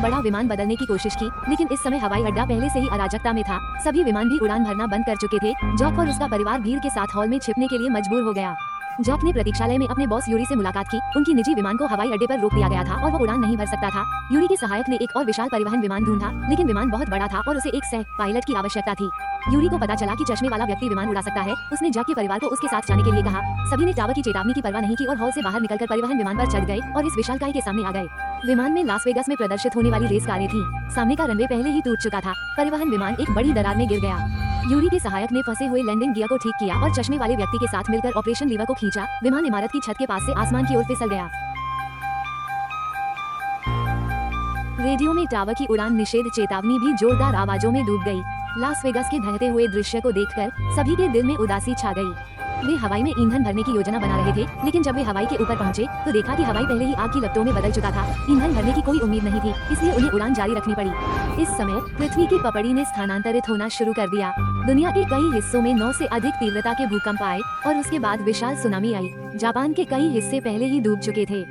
बड़ा विमान बदलने की कोशिश की, लेकिन इस समय हवाई अड्डा पहले से ही अराजकता में था। सभी विमान भी उड़ान भरना बंद कर चुके थे। जॉक और उसका परिवार भीड़ के साथ हॉल में छिपने के लिए मजबूर हो गया। जॉक ने प्रतीक्षालय में अपने बॉस यूरी से मुलाकात की। उनकी निजी विमान को हवाई अड्डे पर रोक दिया गया था और वो उड़ान नहीं भर सकता था। यूरी के सहायक ने एक और विशाल परिवहन विमान ढूंढा, लेकिन विमान बहुत बड़ा था और उसे एक सह पायलट की आवश्यकता थी। यूरी को पता चला कि चश्मे वाला व्यक्ति विमान उड़ा सकता है। उसने जॉक के परिवार को उसके साथ जाने के लिए कहा। सभी ने टावर की चेतावनी की परवाह नहीं की और हॉल से बाहर निकलकर परिवहन विमान पर चढ़ गए और इस विशालकाय के सामने आ गए। विमान में लास वेगास में प्रदर्शित होने वाली रेस कारें थीं। सामने का रनवे पहले ही टूट चुका था। परिवहन विमान एक बड़ी दरार में गिर गया। यूरी के सहायक ने फंसे हुए लैंडिंग गियर को ठीक किया और चश्मे वाले व्यक्ति के साथ मिलकर ऑपरेशन लीवर को खींचा। विमान इमारत की छत के पास से आसमान की ओर फिसल गया। रेडियो में टावर की उड़ान निषेध चेतावनी भी जोरदार आवाजों में डूब गई। लास वेगास के ढहते हुए दृश्य को देखकर सभी के दिल में उदासी छा गई। वे हवाई में ईंधन भरने की योजना बना रहे थे, लेकिन जब वे हवाई के ऊपर पहुंचे तो देखा कि हवाई पहले ही आग की लपटों में बदल चुका था। ईंधन भरने की कोई उम्मीद नहीं थी, इसलिए उन्हें उड़ान जारी रखनी पड़ी। इस समय पृथ्वी की पपड़ी ने स्थानांतरित होना शुरू कर दिया। दुनिया के कई हिस्सों में 9 से अधिक तीव्रता के भूकंप आए और उसके बाद विशाल सुनामी आई। जापान के कई हिस्से पहले ही डूब चुके थे।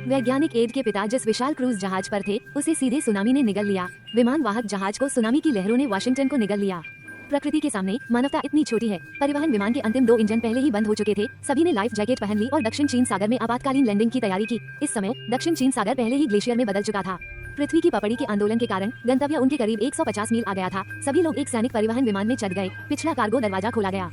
वैज्ञानिक एड के पिता जिस विशाल क्रूज जहाज पर थे, उसे सीधे सुनामी ने निगल लिया। विमान वाहक जहाज को सुनामी की लहरों ने वाशिंगटन को निगल लिया। प्रकृति के सामने मानवता इतनी छोटी है। परिवहन विमान के अंतिम 2 इंजन पहले ही बंद हो चुके थे। सभी ने लाइफ जैकेट पहन ली और दक्षिण चीन सागर में आपातकालीन लैंडिंग की तैयारी की। इस समय दक्षिण चीन सागर पहले ही ग्लेशियर में बदल चुका था। पृथ्वी की पपड़ी के आंदोलन के कारण गंतव्य उनके करीब 150 मील आ गया था। सभी लोग एक सैनिक परिवहन विमान में चढ़ गए। पिछला कार्गो दरवाजा खोला गया।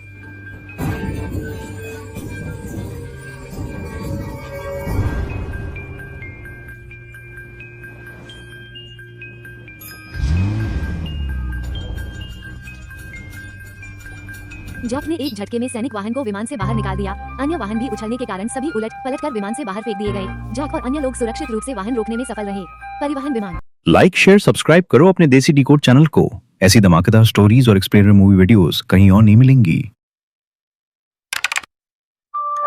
जॉक ने एक झटके में सैनिक वाहन को विमान से बाहर निकाल दिया। अन्य वाहन भी उछलने के कारण सभी उलट पलट कर विमान से बाहर फेंक दिए गए। जॉक और अन्य लोग सुरक्षित रूप से वाहन रोकने में सफल रहे। परिवहन विमान लाइक शेयर सब्सक्राइब करो अपने देसी डिकोड चैनल को। ऐसी धमाकेदार स्टोरीज और एक्सप्लेनर मूवी वीडियोस कहीं और नहीं मिलेंगी।